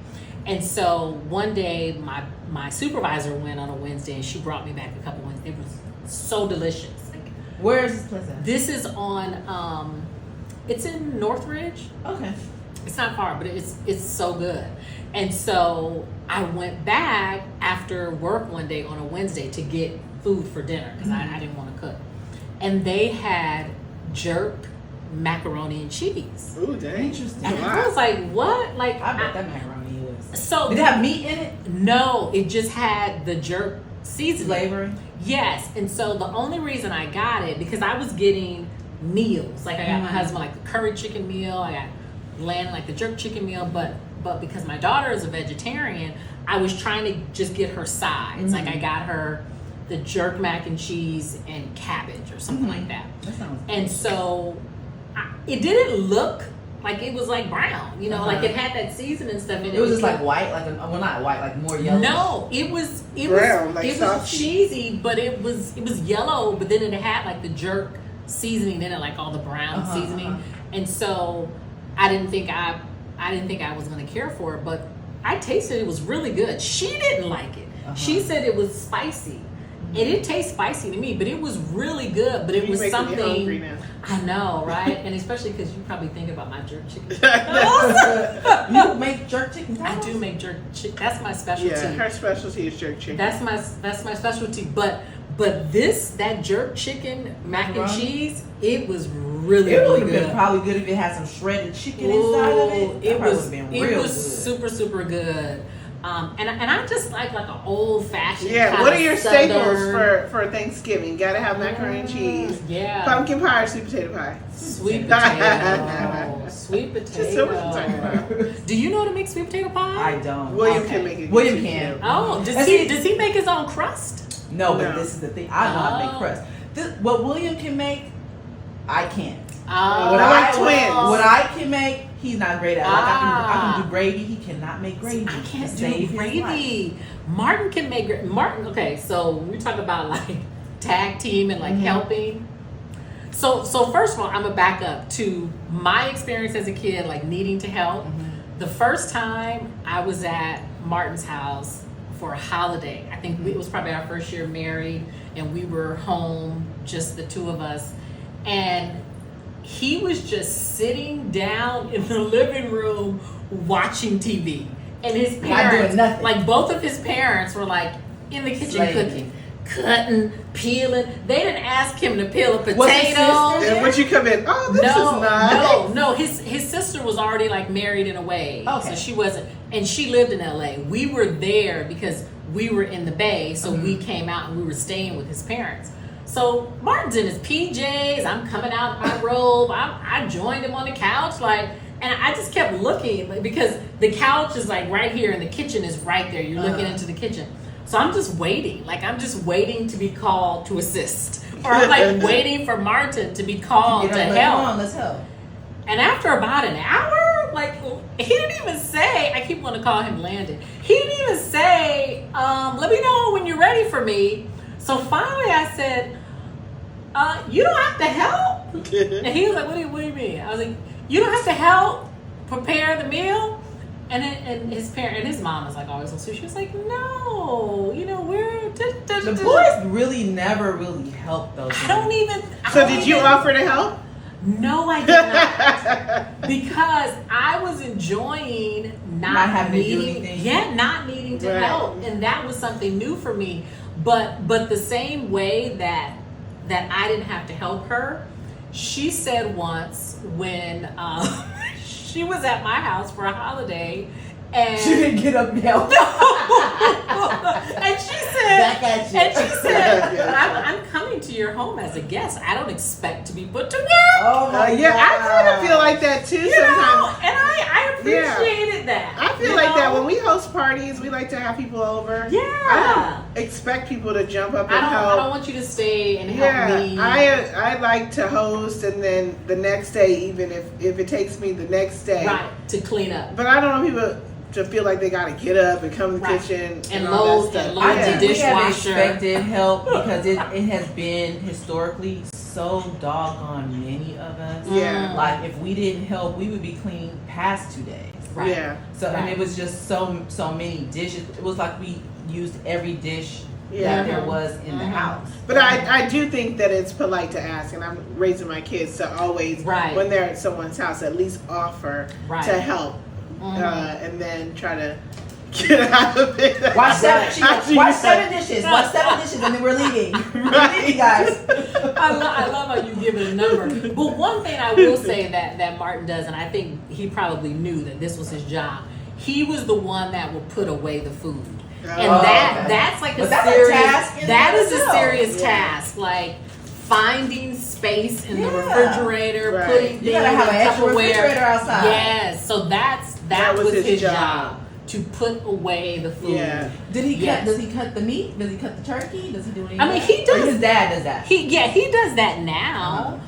And so one day my supervisor went on a Wednesday, and she brought me back a couple ones. It was so delicious. Like, Where is this place at? this is on it's in Northridge. Okay. It's not far, but it's so good. And so I went back after work one day on a Wednesday to get food for dinner because I didn't want to cook. And they had jerk macaroni and cheese. Ooh, dang. Interesting. And I was like, what? Like, I bet that macaroni was. So Did it have meat in it? no, it just had the jerk seasoning. Flavoring? Yes, and so the only reason I got it because I was getting meals. Like I got my husband like the curry chicken meal. I got Landon like the jerk chicken meal. But because my daughter is a vegetarian, I was trying to just get her sides. Like I got her the jerk mac and cheese and cabbage or something like that. That sounds. And so it didn't look like it was like brown. Like it had that seasoning stuff in it. It was just like white, well, not white, like more yellow. No, it was Brown, like it was sausage. cheesy, but it was yellow. But then it had like the jerk seasoning in it, like all the brown seasoning. And so I didn't think I was gonna care for it, but I tasted it was really good. She didn't like it. She said it was spicy. It did taste spicy to me, but it was really good. But it was making me hungry something. now. I know, right? And especially because you probably think about my jerk chicken. You make jerk chicken tacos? I do make jerk chicken. That's my specialty. Yeah, her specialty is jerk chicken. That's my specialty. But that jerk chicken mac and Macaroni? cheese, it was really It would really have good. been probably good if it had some shredded chicken inside of it. That It probably was would've been real good. super super good. And I just like an old fashioned. Yeah, what are your staples for Thanksgiving? Gotta have macaroni and cheese. Yeah, Pumpkin pie or sweet potato pie? sweet potato, sweet Just so what you're talking potato. about. Do you know how to make sweet potato pie? I don't. William Okay. can make it. William can. Oh, And see- does he make his own crust? No, but No. this is the thing. I know how to make Oh. crust. What William can make, I can't. Oh, What I like I twins. What I can make, he's not great at. Like I Ah. can do gravy. He cannot make gravy. I can't To do save his gravy. Martin can make Martin. Okay, so we talk about like tag team and like helping. So first of all, I'm gonna back up to my experience as a kid, like needing to help. The first time I was at Martin's house for a holiday, I think it was probably our first year married, and we were home, just the two of us, and he was just sitting down in the living room watching TV. And his doing parents, nothing. like both of his parents were like in the kitchen Slaving. cutting, peeling. They didn't ask him to peel a potato. Was his sister And when you come in, oh, this is nice. No. His sister was already like married in a way, Okay. so she wasn't, and she lived in LA. We were there because we were in the Bay, so we came out and we were staying with his parents. So Martin's in his PJs. I'm coming out in my robe. I joined him on the couch, like, and I just kept looking because the couch is like right here, and the kitchen is right there. You're looking into the kitchen. So I'm just waiting. Like, I'm just waiting to be called to assist. Or I'm like waiting for Martin to be called to help. Come on, let's help. And after about an hour, like, he didn't even say, I keep wanting to call him Landon. He didn't even say, let me know when you're ready for me. So finally I said, you don't have to help. And he was like, what do you mean? I was like, you don't have to help prepare the meal? And his mom was like always on sushi. She was like, no, we're The boys really never really help those. So did you offer to help? No, I did not. Because I was enjoying not having to do needing, anything. not needing to help, and that was something new for me. But the same way that I didn't have to help her, she said once when she was at my house for a holiday, and She didn't get up and help. and she said, Back at you. I'm coming to your home as a guest. I don't expect to be put to work. Oh my Yeah, God. I kind of feel like that too sometimes. And I appreciated that. I feel like that when we host parties, we like to have people over. Yeah. I don't expect people to jump up and I help. don't want you to stay and help me. I like to host, and then the next day, even if it takes me the next day, right, to clean up. But I don't want people to feel like they got to get up and come to the kitchen and all load that stuff. and load I the think we have dishwasher. expected help because it has been historically so doggone many of us. Yeah. Like if we didn't help, we would be cleaning past 2 days. Right. Yeah. So and Right. it was just so many dishes. It was like we used every dish Yeah. that there was in the house. But I do think that it's polite to ask, and I'm raising my kids to always, Right. when they're at someone's house, at least offer Right. to help, Mhm. and then try to get out of it. Watch seven, After you watch say- 7 dishes. Watch 7 dishes, and then we're leaving. We're Right. leaving, guys. I love how you give it a number. But one thing I will say that Martin does, and I think he probably knew that this was his job. He was the one that would put away the food. And Oh, that's like But a that's a serious task in that is a itself. serious Yeah. task. Like finding space in the Yeah. refrigerator, Right. putting You things gotta have in an extra Tupperware. refrigerator outside. Yes, so that was his job to put away the food. Yeah. Did he Yes. cut? Does he cut the meat? Does he cut the turkey? Does he do anything? I mean, he does- Or his dad does that. He does that now.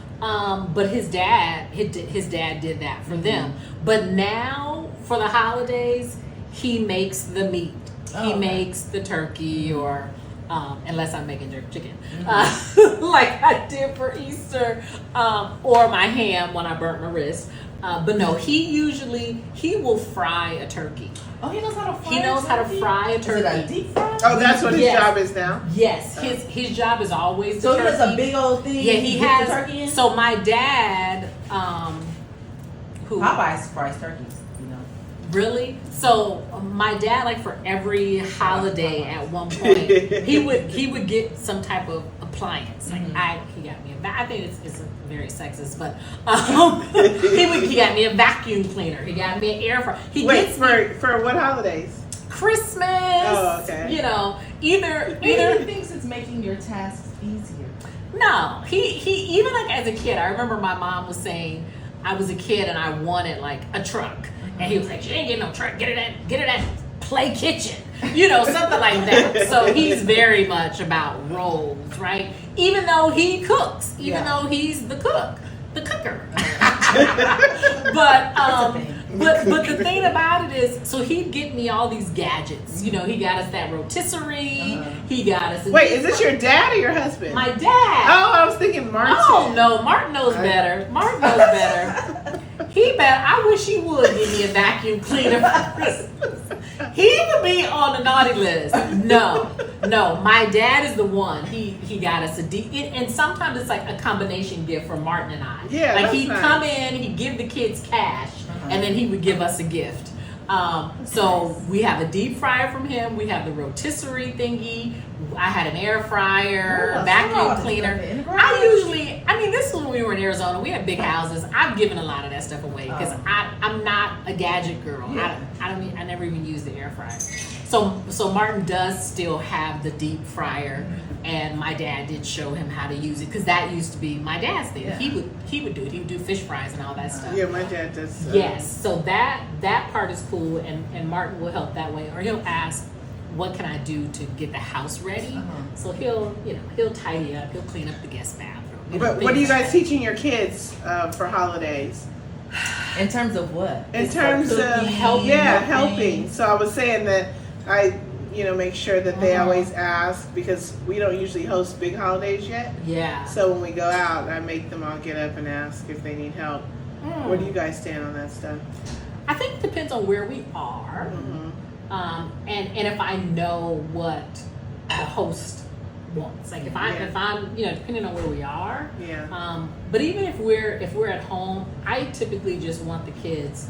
But his dad did that for them. But now for the holidays, he makes the meat. He okay. makes the turkey, or unless I'm making jerk chicken, like I did for Easter, or my ham when I burnt my wrist. But no, he will fry a turkey. Oh, he knows how to fry. He knows how to fry a Is it a turkey. deep fry? Oh, that's what his Yes. job is now. Yes, his job is always the So he turkey. does a big old thing. Yeah, he gets has. the turkey in. So my dad, who Popeyes fries turkeys. You know. really? So my dad, like for every holiday, at one point he would get some type of appliance. Like he got me I think it's very sexist, but he got me a vacuum cleaner. He got me an air fryer. He Wait, gets me for what holidays? Christmas. Oh, okay. Either Maybe he thinks it's making your tasks easier. No, he even like as a kid, I remember my mom was saying I was a kid and I wanted like a truck, and he was like, "You ain't getting no truck. Get it at Play Kitchen," something like that. So he's very much about roles, right? Even though he cooks, though he's the cooker. But the thing about it is, so he'd get me all these gadgets. He got us that rotisserie. He got us. Wait, is this your dad or your husband? My dad? Oh, I was thinking Martin. Oh no, Martin knows better. Martin knows better. I wish he would give me a vacuum cleaner for Christmas. He would be on the naughty list. No. My dad is the one. He got us and sometimes it's like a combination gift for Martin and I. Yeah, like that's he'd nice. come in, he'd give the kids cash, and then he would give us a gift. So we have a deep fryer from him. We have the rotisserie thingy. I had an air fryer, Ooh, vacuum so cleaner. this This is when we were in Arizona. We had big houses. I've given a lot of that stuff away because I'm not a gadget girl. Yeah. I never even used the air fryer. So Martin does still have the deep fryer, and my dad did show him how to use it because that used to be my dad's thing. Yeah. He would do it. He would do fish fries and all that stuff. Yeah, my dad does. Yes, so that part is cool, and Martin will help that way, or he'll ask, "What can I do to get the house ready?" So he'll tidy up, he'll clean up the guest bathroom. But what are you guys teaching your kids for holidays? In terms of what? In terms of helping. helping. So I was saying that make sure that they always ask, because we don't usually host big holidays yet. Yeah. So when we go out, I make them all get up and ask if they need help. Where do you guys stand on that stuff? I think it depends on where we are, and if I know what the host wants. Like if I'm depending on where we are. Yeah. But even if we're at home, I typically just want the kids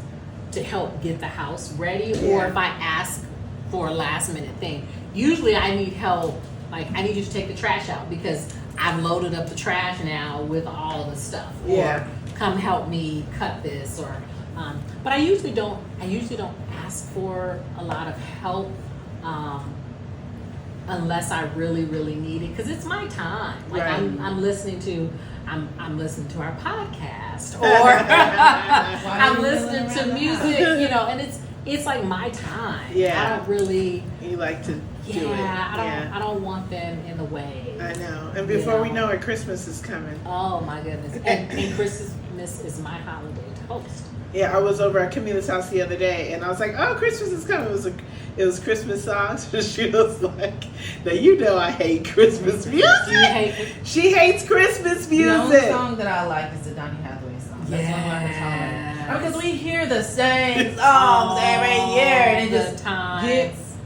to help get the house ready, or if I ask for a last minute thing. Usually I need help, like I need you to take the trash out because I've loaded up the trash now with all the stuff. Or come help me cut this, or but I usually don't ask for a lot of help unless I really need it, because it's my time. Like I'm listening to our podcast, or I'm listening to music, and it's like my time. Yeah. I don't really. You like to do it. I don't want them in the way. I know. And before we know it, Christmas is coming. Oh my goodness. And Christmas is my holiday to host. Yeah, I was over at Camila's house the other day, and I was like, "Oh, Christmas is coming." It was Christmas songs. She was like, "Now I hate Christmas music." She hates Christmas music. The only song that I like is the Donny Hathaway song. That's one I can tolerate. Because we hear the same songs every year, and it just gets.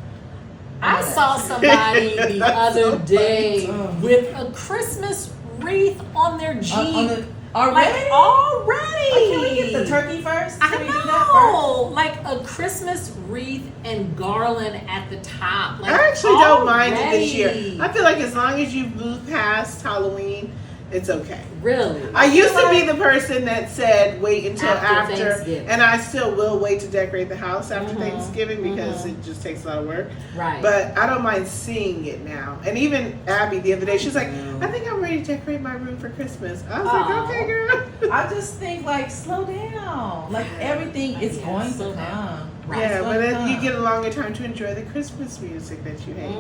I saw somebody the other day with a Christmas wreath on their Jeep. Already? Already. Can we get the turkey first? I know. Like a Christmas wreath and garland at the top. Like, I actually don't mind it this year. I feel like as long as you move past Halloween, it's okay. Really? I used to be the person that said wait until after, Thanksgiving. and I still will wait to decorate the house after Thanksgiving because it just takes a lot of work. Right. But I don't mind seeing it now. And even Abby the other day, she's like, I think I'm ready to decorate my room for Christmas. I was like, okay, girl. I just think, like, slow down. Like, everything is going to come. Right. Yeah, but you get a longer time to enjoy the Christmas music that you hate.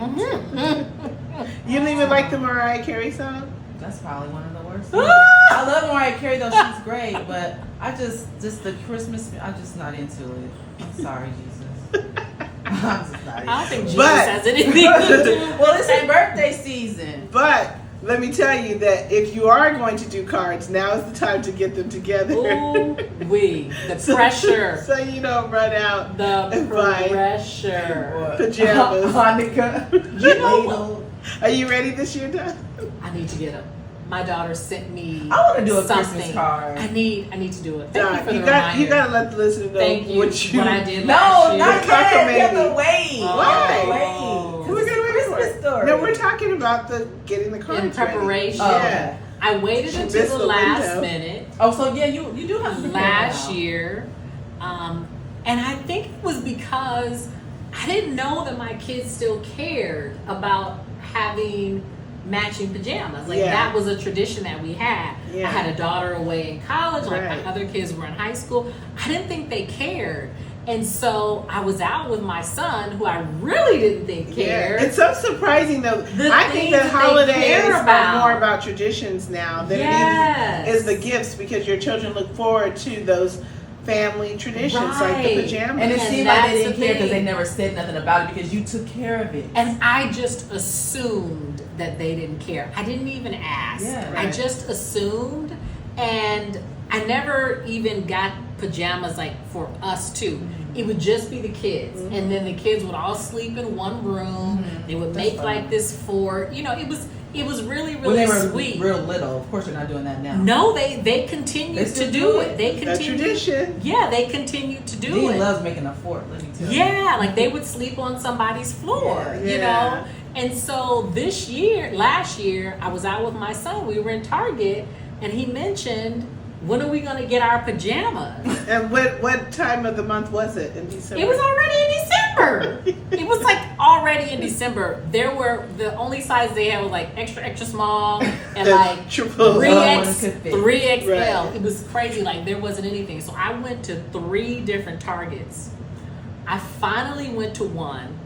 You don't even like the Mariah Carey song? That's probably one of the worst. I love Mariah Carey though; she's great. But I just the Christmas. I'm just not into it. I'm sorry, Jesus. I'm just not. I don't think Jesus has anything to do. Well, it's a birthday season. But let me tell you that if you are going to do cards, now is the time to get them together. Ooh, the pressure. So you don't run out. The pressure. Pajamas. Hanukkah. You know. Are you ready this year, Don? I need to get them. My daughter sent me. I want to do a something. Christmas card. I need to do it. Thank you for the reminder. reminder. You gotta let the listener know what I did no, last year. not yet. You have to wait. Why? We're gonna wait for Christmas it. story. No, we're talking about getting the cards in preparation. ready. Yeah. I waited until the last minute. Oh, so yeah, you do have to last year, and I think it was because I didn't know that my kids still cared about having matching pajamas. Like that was a tradition that we had. I had a daughter away in college, like my other kids were in high school. I didn't think they cared. And so I was out with my son, who I really didn't think cared. It's so surprising though. I think that holidays are more about traditions now than it is the gifts, because your children look forward to those family traditions like the pajamas. And it seemed like they didn't care because they never said nothing about it because you took care of it. And I just assumed that they didn't care. I didn't even ask. I just assumed, and I never even got pajamas like for us two. It would just be the kids, and then the kids would all sleep in one room. They would make like this fort. It was really when they were sweet. Real little. Of course, you're not doing that now. No, they continue to do it. They continue. Tradition. Yeah, they continue to do it. Dean loves making a fort. Let me tell you. Yeah, like they would sleep on somebody's floor. You know. And so last year, I was out with my son. We were in Target, and he mentioned, when are we going to get our pajamas? And what time of the month was it? In December? It was already in December. It was like already in December. The only size they had was like extra small and like 3XL. Right. It was crazy. Like there wasn't anything. So I went to 3 different Targets. I finally went to one.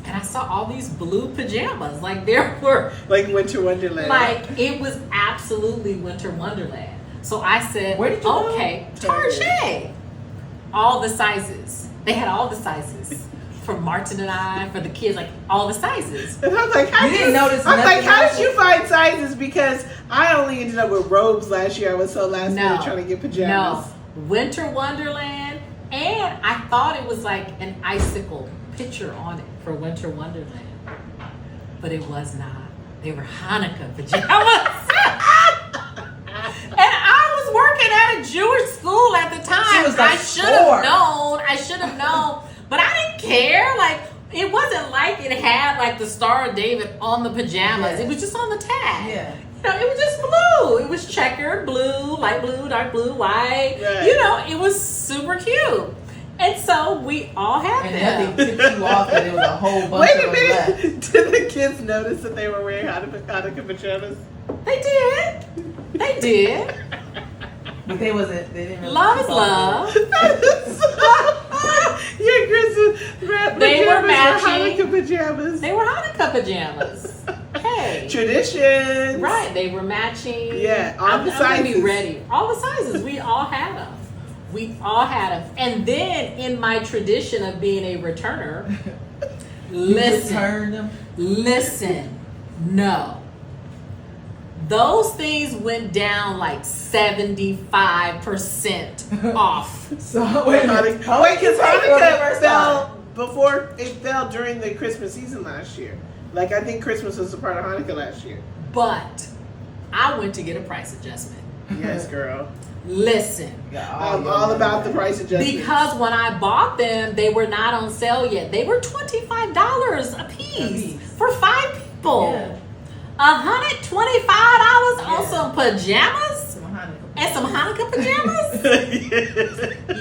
And I saw all these blue pajamas. Like there were. Like Winter Wonderland. Like it was absolutely Winter Wonderland. So I said, where did you go? Target. All the sizes. They had all the sizes. for Martin and I, for the kids, like all the sizes. And I was like, how You didn't notice I'm like, nothing how else? did you find sizes? Because I only ended up with robes last year. I was so last No. minute trying to get pajamas. No, Winter Wonderland, and I thought it was like an icicle picture on it for Winter Wonderland, but it was not. They were Hanukkah pajamas. And I was working at a Jewish school at the time. She was like I should 4. have known. I should have known, but I didn't care. Like it wasn't like it had like the Star of David on the pajamas. Yeah. It was just on the tag. Yeah. You know, it was just blue. It was checkered, blue, light blue, dark blue, white. Right. You know, it was super cute. And so we all had And them. nothing tipped you off that it was a whole bunch Wait of a them left. minute. Did the kids notice that they were wearing Hanukkah pajamas? They did. They did. But they didn't really Love is keep on love. Your Christmas They were pajamas matching. Hanukkah pajamas. They were Hanukkah pajamas. Hey. Traditions. Right, they were matching. Yeah, all I'm the gonna be sizes. ready. All the sizes. We all had them. We all had them. And then in my tradition of being a returner, You listen. returned them. Listen, no. Those things went down like 75% off. So wait a minute. How Wait, did you because take it on the Hanukkah first time? fell before it fell during the Christmas season last year. Like I think Christmas was a part of Hanukkah last year. But I went to get a price adjustment. Yes, girl. Listen, Yeah, I'm your all money about the back. price adjustment. because when I bought them, they were not on sale yet. They were $25 a piece for 5 people. Yeah. $125 on Yeah. some pajamas Some Hanukkah. and some Hanukkah pajamas.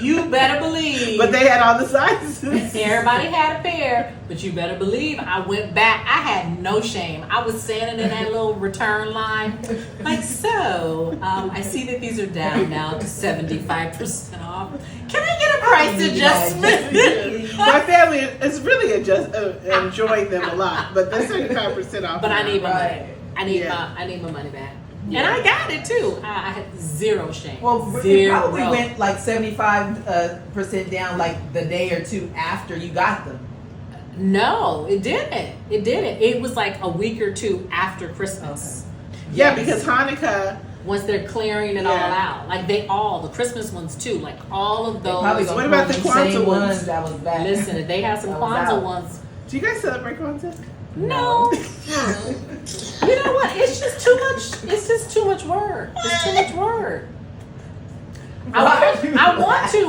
You better believe. But they had all the sizes. Everybody had a pair, but you better believe I went back. I had no shame. I was standing in that little return line, like, so, I see that these are down now to 75% off. Can I get a price adjustment? My family is really enjoying them a lot, but they're 75% off. But I now. need my Right. money. Yeah. I need my money back. And I got it too. I had zero shame. Well, it zero. probably went like 75% down like the day or two after you got them. No, it didn't. It didn't. It was like a week or two after Christmas. Yeah, Yes. because Hanukkah. Once they're clearing it all out, like the Christmas ones too, like all of They probably those. What gonna about the pull the same Kwanzaa ones? that was back. Listen, if they have some That was Kwanzaa out. ones, Do you guys celebrate Kwanzaa? no. You know what? It's just too much. It's just too much work. It's too much work. I want to Because we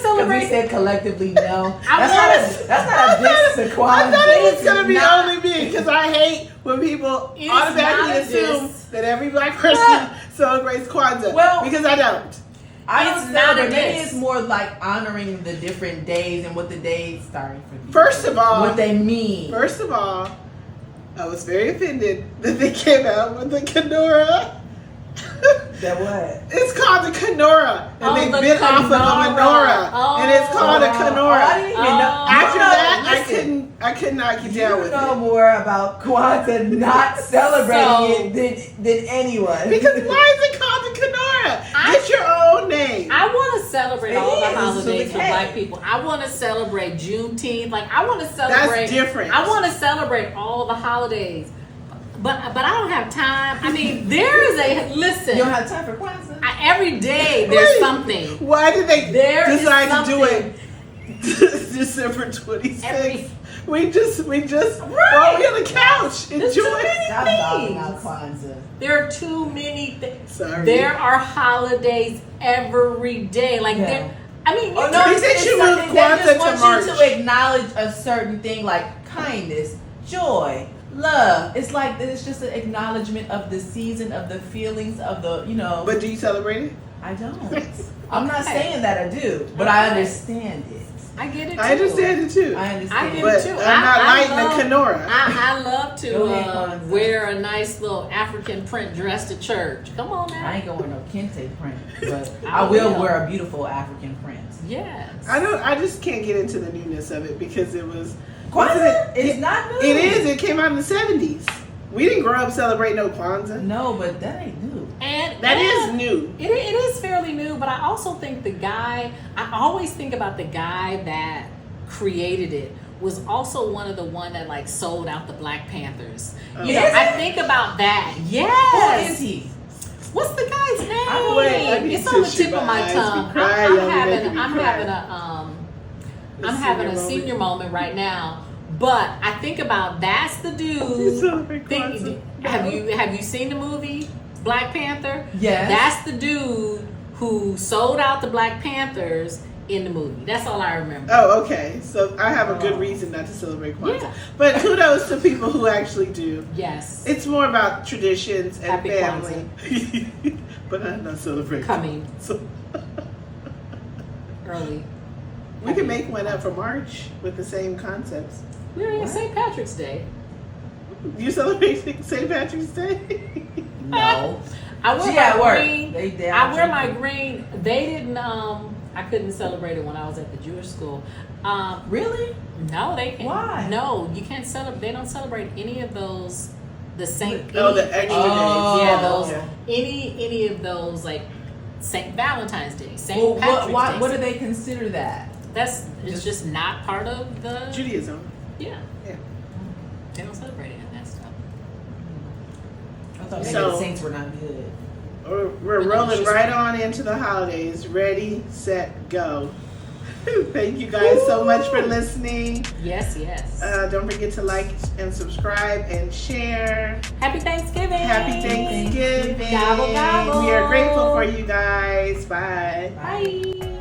celebrate. said collectively no. I That's not a diss to I Kwanzaa. thought it was It's gonna be not- only me because I hate when people It's automatically not a assume diss. that every black person celebrates Kwanzaa. Well- because I don't. I It's don't not know, a but maybe diss. it's more like honoring the different days and what the days. Sorry for the- First of all, what they mean. First of all, I was very offended that they came out with the Kenora. That what? It's called the Kenora, and Oh, they the bit off of a Kenora. menorah, and it's called a Oh, Kenora. I didn't even know. After You know, that, listen, I could not get You down with know it. more about Kwanzaa not celebrating it than anyone. Because why is it called the Kenora? Get your own name. I want to celebrate It all the is, so holidays it's with okay. black people. I want to celebrate Juneteenth. Like I want to celebrate. That's different. I want to celebrate all the holidays, but I don't have time. I mean, there is a listen. You don't have time for Kwanzaa. Every day there's Wait, something. Why did they There is decide to do something. it December 26th? Every- We just Right. while we on the couch There's enjoy too many Stop talking about things. Kwanzaa. There are too many things. Sorry. There are holidays every day. Like Yeah. there. I mean, Oh you no, They it's, said it's you something moved they Kwanzaa just to want March. you to acknowledge a certain thing like kindness, joy, love. It's like it's just an acknowledgement of the season, of the feelings, of the But do you celebrate it? I don't. I'm not Okay. saying that I do, but I Okay. understand it. I get it. I too. understand it too. I I understand. get But it too. I'm not I lighting love- the Kenora. I love to Go ahead, Kwanzaa. wear a nice little African print dress to church. Come on now. I ain't gonna wear no kente print, but I I will will. wear a beautiful African print. Yes. I just can't get into the newness of it because it was Kwanzaa is not new. It is. It came out in the 70s. We didn't grow up celebrating no Kwanzaa. No, but that ain't new. And That and is new. It is fairly new, but I also think I always think about the guy that created it was also one of the one that like sold out the Black Panthers. Oh. You know, Is I it? think about that. Who Yes. is he? What's the guy's name? I need It's on the tissue, tip of my my eyes tongue. be crying, I'm y'all be making me I'm cry. having a moment. senior moment right now. But I think about that's the You dude. celebrate Kwanzaa. Have you seen the movie Black Panther? Yes. That's the dude who sold out the Black Panthers in the movie. That's all I remember. Oh, okay. So I have a good reason not to celebrate Kwanzaa. Yeah. But kudos to people who actually do. Yes. It's more about traditions and Happy family. But I'm not celebrating. Coming So early. we can make one up for March with the same concepts. We're in What? St. Patrick's Day. You celebrate St. Patrick's Day? No. I wear She my at work. green. They down I wear my drinking. green. They didn't. I couldn't celebrate it when I was at the Jewish school. Really? No, they can't. Why? No, you can't celebrate. They don't celebrate any of those. The Saint. Oh, the extra Oh. days. Yeah, those. Yeah. Any of those like Saint Valentine's Day, Saint Well, Patrick's Day. what do they consider that? It's just not part of the. Judaism. Yeah. Yeah. They don't celebrate any of that stuff. I thought maybe So- the Saints were not good. We're rolling right on into the holidays. Ready, set, go. Thank you guys so much for listening. Yes, yes. Don't forget to like and subscribe and share. Happy Thanksgiving. Happy Thanksgiving. Gobble, gobble. We are grateful for you guys. Bye. Bye.